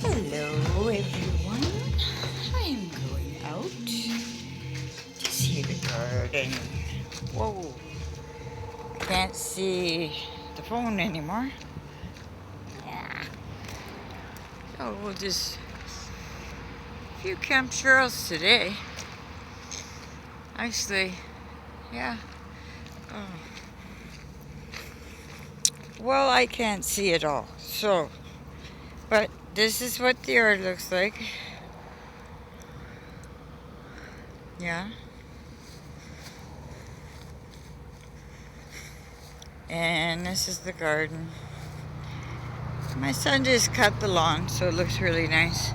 Hello everyone, I am going out to see the garden. Whoa, I can't see the phone anymore. Yeah. So we'll just a few chemtrails today. Actually, yeah. Oh. Well, I can't see it all, so, but this is what the yard looks like. Yeah. And this is the garden. My son just cut the lawn, so it looks really nice.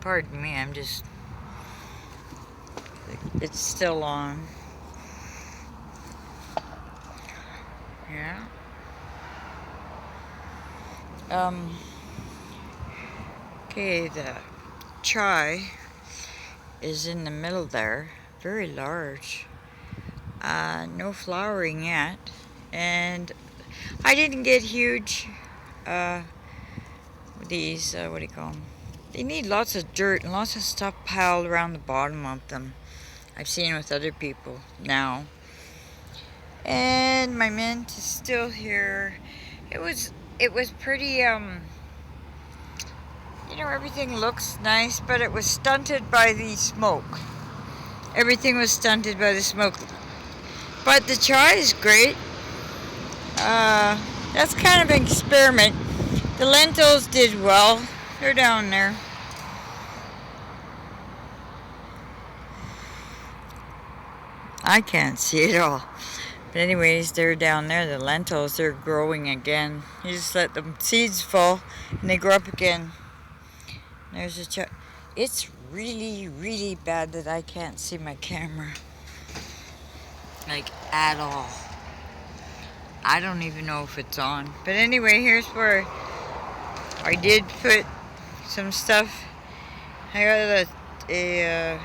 Pardon me, it's still on. Yeah. Okay, the chai is in the middle there, very large. No flowering yet, and I didn't get huge, these, what do you call them? They need lots of dirt and lots of stuff piled around the bottom of them. I've seen with other people now. And my mint is still here. It was pretty, everything looks nice, but it was stunted by the smoke. Everything was stunted by the smoke. But the chai is great. That's kind of an experiment. The lentils did well. They're down there. I can't see it all. But anyways, they're down there. The lentils, they're growing again. You just let the seeds fall and they grow up again. There's a chai. It's really, really bad that I can't see my camera. Like, at all. I don't even know if it's on. But anyway, here's where I did put some stuff. I got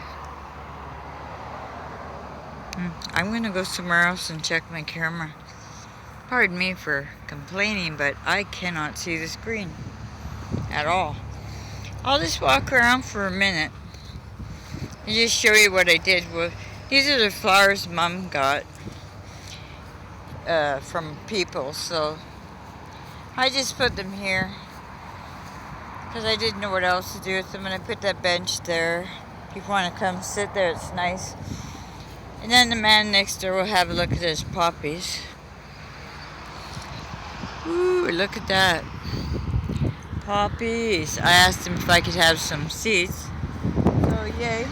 I'm gonna go somewhere else and check my camera. Pardon me for complaining, but I cannot see the screen at all. I'll just walk around for a minute and just show you what I did. Well, these are the flowers Mom got from people, so I just put them here because I didn't know what else to do with them, and I put that bench there. If you want to come sit there, it's nice. And then the man next door will have a look at his poppies. Ooh, look at that. Poppies. I asked him if I could have some seeds. So yay.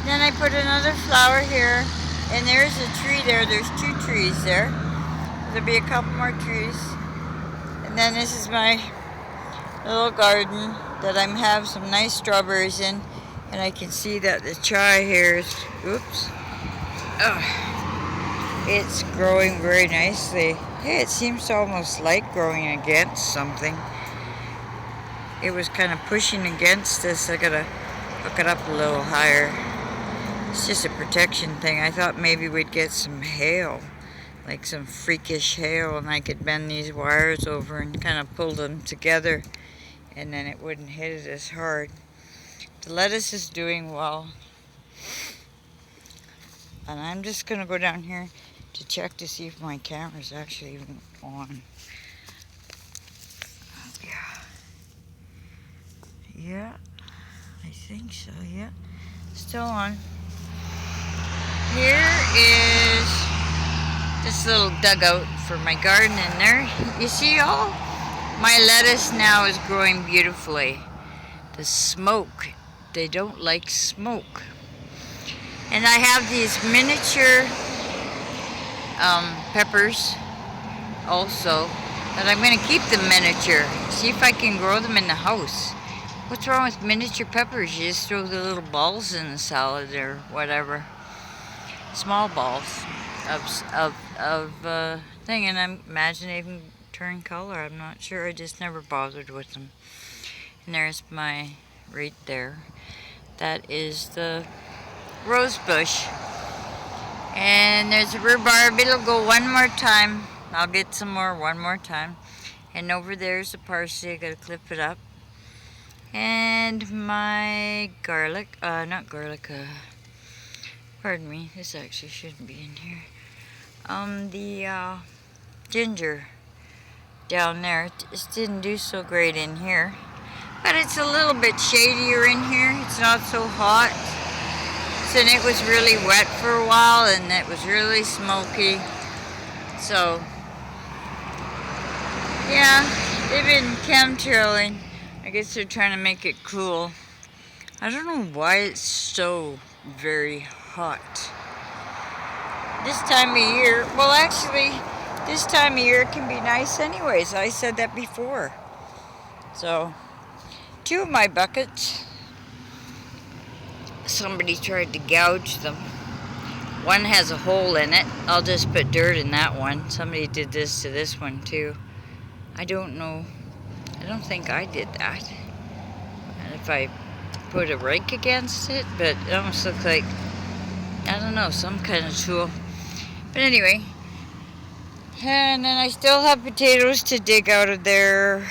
Then I put another flower here. And there's a tree there. There's 2 trees there. There'll be a couple more trees. And then this is my little garden that I'm have some nice strawberries in. And I can see that the chai here is, oops. It's growing very nicely. Yeah, it seems to almost like growing against something. It was kind of pushing against this. I gotta hook it up a little higher. It's just a protection thing. I thought maybe we'd get some hail, like some freakish hail, and I could bend these wires over and kind of pull them together, and then it wouldn't hit it as hard. The lettuce is doing well. And I'm just gonna go down here to check to see if my camera's actually even on. Yeah, I think so, yeah. Still on. Here is this little dugout for my garden in there. You see all? My lettuce now is growing beautifully. The smoke, they don't like smoke. And I have these miniature peppers also, but I'm going to keep them miniature. See if I can grow them in the house. What's wrong with miniature peppers? You just throw the little balls in the salad or whatever. Small balls of thing, and I imagine they can turn color. I'm not sure. I just never bothered with them. And there's my, right there. That is the rose bush. And there's a rhubarb. It'll go one more time. I'll get some more one more time. And over there's the parsley. I gotta clip it up. And my garlic, not garlic, pardon me, this actually shouldn't be in here. The ginger down there. It just didn't do so great in here. But it's a little bit shadier in here. It's not so hot. So, and it was really wet for a while and it was really smoky. So, yeah, they've been chemtrailing. I guess they're trying to make it cool. I don't know why it's so very hot. This time of year, well actually, this time of year can be nice anyways. I said that before. So, two of my buckets, somebody tried to gouge them. One has a hole in it. I'll just put dirt in that one. Somebody did this to this one too. I don't know. I don't think I did that. And if I put a rake against it, but it almost looks like, I don't know, some kind of tool. But anyway, and then I still have potatoes to dig out of there.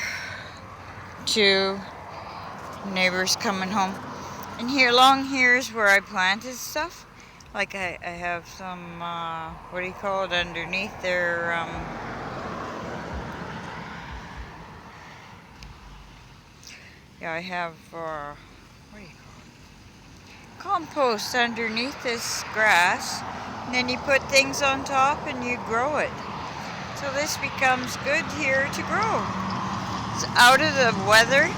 Two neighbors coming home. And here, along here is where I planted stuff. Like I have some, what do you call it, underneath there, yeah, I have, what do you call it? Compost underneath this grass. And then you put things on top and you grow it. So this becomes good here to grow. It's out of the weather.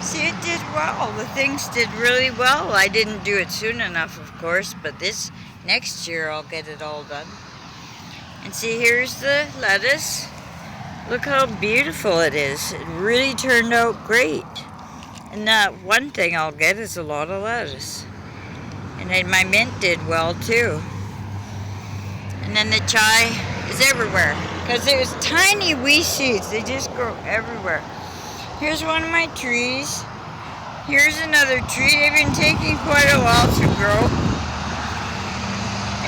See, it did well. The things did really well. I didn't do it soon enough, of course, but this next year I'll get it all done. And see, here's the lettuce. Look how beautiful it is. It really turned out great. And that one thing I'll get is a lot of lettuce. And then my mint did well too. And then the chai is everywhere. Because there's tiny wee seeds. They just grow everywhere. Here's one of my trees. Here's another tree. They've been taking quite a while to grow.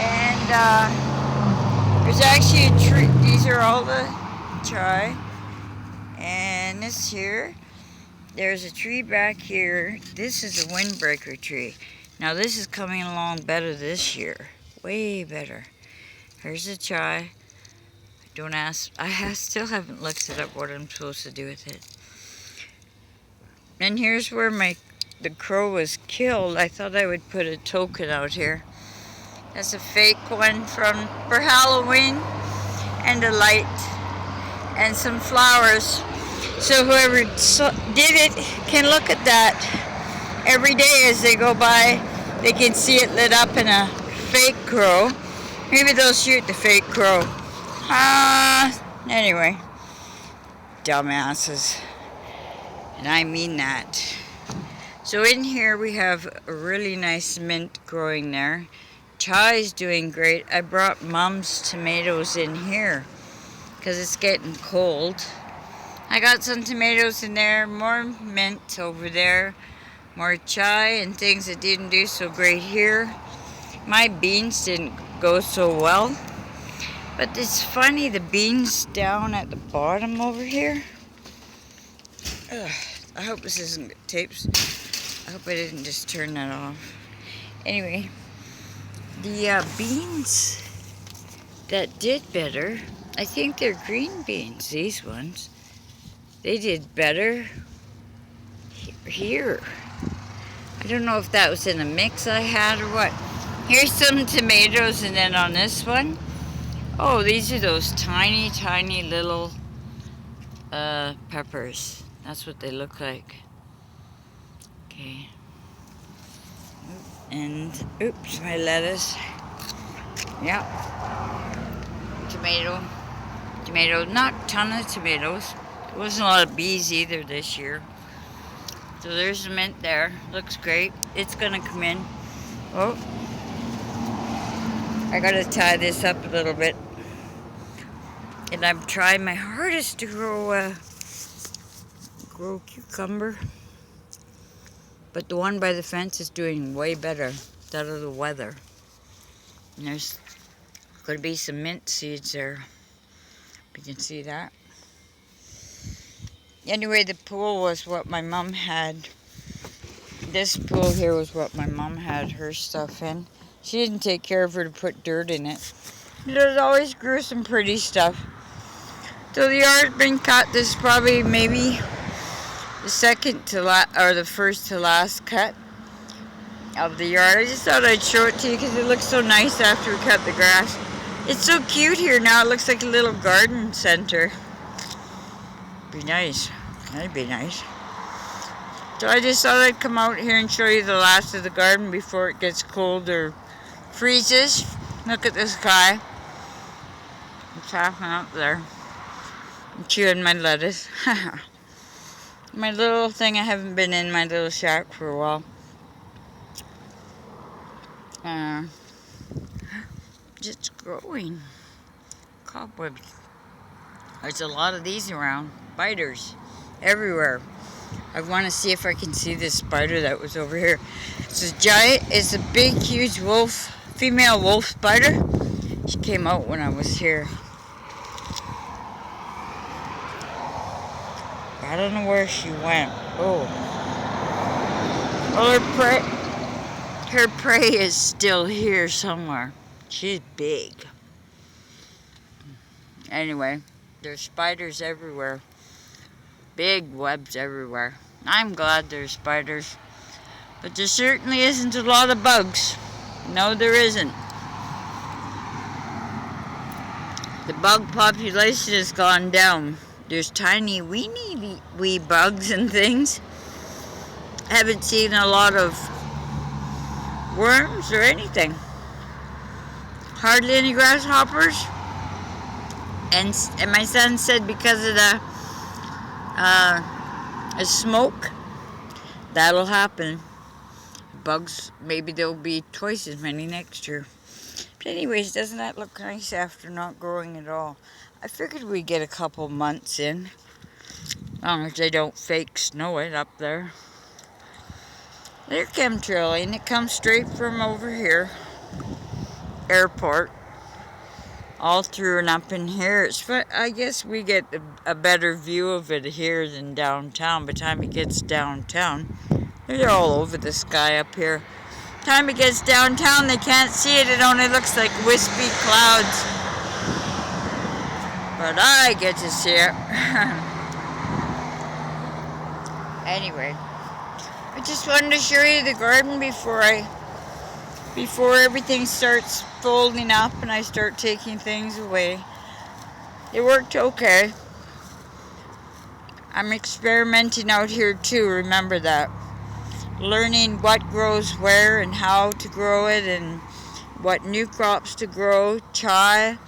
And there's actually a tree. These are all the chai. And this here. There's a tree back here. This is a windbreaker tree. Now this is coming along better this year. Way better. Here's the chai. Don't ask. Still haven't looked it up what I'm supposed to do with it. And here's where the crow was killed. I thought I would put a token out here. That's a fake one for Halloween, and a light and some flowers. So whoever did it can look at that every day as they go by. They can see it lit up in a fake crow. Maybe they'll shoot the fake crow. Anyway, dumbasses. And I mean that. So in here we have a really nice mint growing there. Chai's doing great. I brought Mom's tomatoes in here because it's getting cold. I got some tomatoes in there, more mint over there, more chai and things that didn't do so great here. My beans didn't go so well. But it's funny, the beans down at the bottom over here. Ugh, I hope this isn't tapes. I hope I didn't just turn that off. Anyway, the beans that did better, I think they're green beans, these ones. They did better here. I don't know if that was in a mix I had or what. Here's some tomatoes, and then on this one, oh, these are those tiny, tiny little peppers. That's what they look like. Okay. And, oops, my lettuce. Yep. Tomato, not a ton of tomatoes. There wasn't a lot of bees either this year. So there's the mint there. Looks great. It's gonna come in. Oh. I gotta tie this up a little bit. And I'm trying my hardest to grow cucumber. But the one by the fence is doing way better. It's out of the weather. And there's Could be some mint seeds there. You can see that. Anyway, the pool was what my mom had. This pool here was what my mom had her stuff in. She didn't take care of her to put dirt in it. There's always grew some pretty stuff. So the yard's been cut. This is probably maybe the second to last, or the first to last cut of the yard. I just thought I'd show it to you because it looks so nice after we cut the grass. It's so cute here now. It looks like a little garden center. Be nice. That'd be nice. So I just thought I'd come out here and show you the last of the garden before it gets cold or freezes. Look at the sky. It's happening up there. I'm chewing my lettuce. My little thing, I haven't been in my little shack for a while. Just growing. Cobwebs. There's a lot of these around. Spiders everywhere. I want to see if I can see this spider that was over here. It's a giant, it's a big, huge wolf, female wolf spider. She came out when I was here. I don't know where she went. Oh. Well, her prey is still here somewhere. She's big. Anyway, there's spiders everywhere. Big webs everywhere. I'm glad there's spiders. But there certainly isn't a lot of bugs. No, there isn't. The bug population has gone down. There's tiny weeny wee bugs and things. I haven't seen a lot of worms or anything. Hardly any grasshoppers. And my son said because of the smoke, that'll happen. Bugs, maybe there'll be twice as many next year. But anyways, doesn't that look nice after not growing at all? I figured we'd get a couple months in, as long as they don't fake snow it up there. They're chemtrailing. It comes straight from over here, airport, all through and up in here. I guess we get a better view of it here than downtown. By the time it gets downtown, they're all over the sky up here. By the time it gets downtown, they can't see it. It only looks like wispy clouds. But I get to see it. Anyway, I just wanted to show you the garden before everything starts folding up and I start taking things away. It worked okay. I'm experimenting out here too, remember that. Learning what grows where and how to grow it and what new crops to grow. Chai,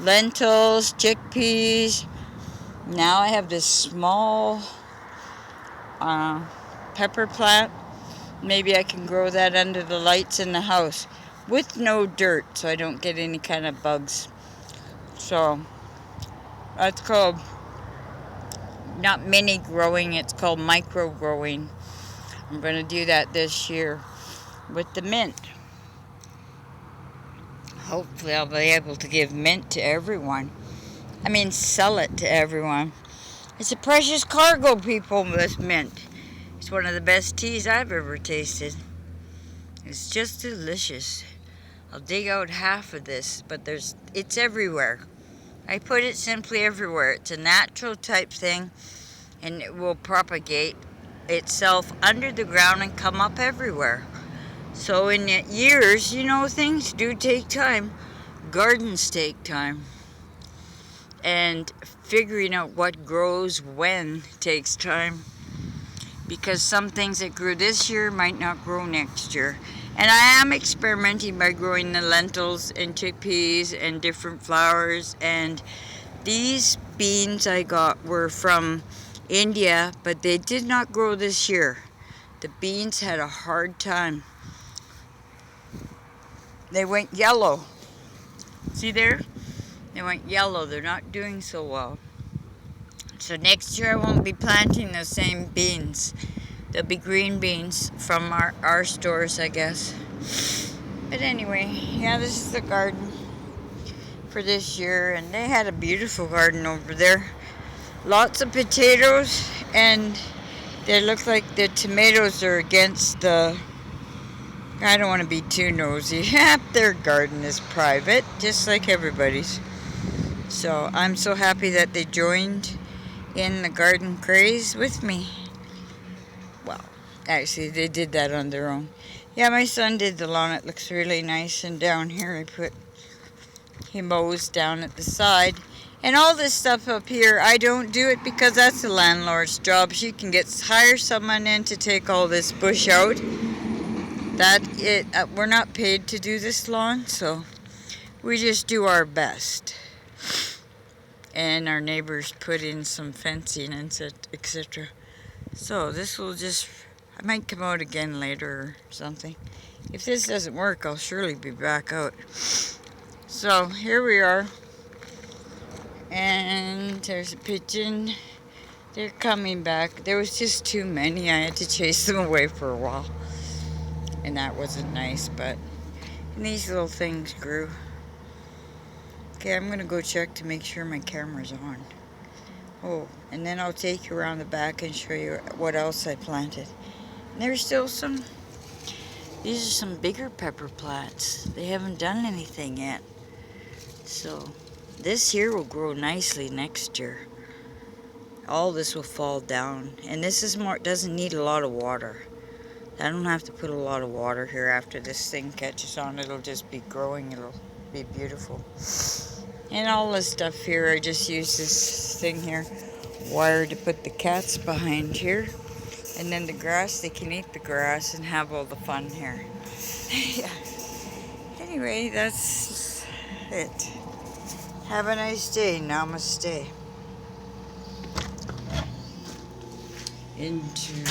lentils, chickpeas. Now I have this small pepper plant. Maybe I can grow that under the lights in the house with no dirt so I don't get any kind of bugs. So that's called not mini growing, it's called micro growing. I'm going to do that this year with the mint. Hopefully I'll be able to give mint to everyone. I mean, sell it to everyone. It's a precious cargo, people, this mint. It's one of the best teas I've ever tasted. It's just delicious. I'll dig out half of this, but it's everywhere. I put it simply everywhere. It's a natural type thing, and it will propagate itself under the ground and come up everywhere. So in years, things do take time. Gardens take time. And figuring out what grows when takes time. Because some things that grew this year might not grow next year. And I am experimenting by growing the lentils and chickpeas and different flowers. And these beans I got were from India, but they did not grow this year. The beans had a hard time. They went yellow. See there? They went yellow. They're not doing so well. So next year I won't be planting the same beans. There'll be green beans from our stores, I guess. But anyway, yeah, this is the garden. for this year, and they had a beautiful garden over there. Lots of potatoes, and they look like the tomatoes are against the... I don't want to be too nosy. Their garden is private, just like everybody's. So I'm so happy that they joined in the garden craze with me. Well, actually, they did that on their own. Yeah, my son did the lawn. It looks really nice. And down here, he mows down at the side. And all this stuff up here, I don't do it because that's the landlord's job. She can hire someone in to take all this bush out. We're not paid to do this lawn, so we just do our best. And our neighbors put in some fencing and etc. So this will just... I might come out again later or something. If this doesn't work, I'll surely be back out. So here we are. And there's a pigeon. They're coming back. There was just too many. I had to chase them away for a while. And that wasn't nice, but these little things grew. Okay, I'm going to go check to make sure my camera's on. Oh, and then I'll take you around the back and show you what else I planted. And there's still some... These are some bigger pepper plants. They haven't done anything yet. So this here will grow nicely next year. All this will fall down. And this is doesn't need a lot of water. I don't have to put a lot of water here. After this thing catches on, it'll just be growing. It'll be beautiful. And all this stuff here, I just use this thing here, wire, to put the cats behind here. And then the grass, they can eat the grass and have all the fun here. Yeah. Anyway, that's it. Have a nice day. Namaste. Into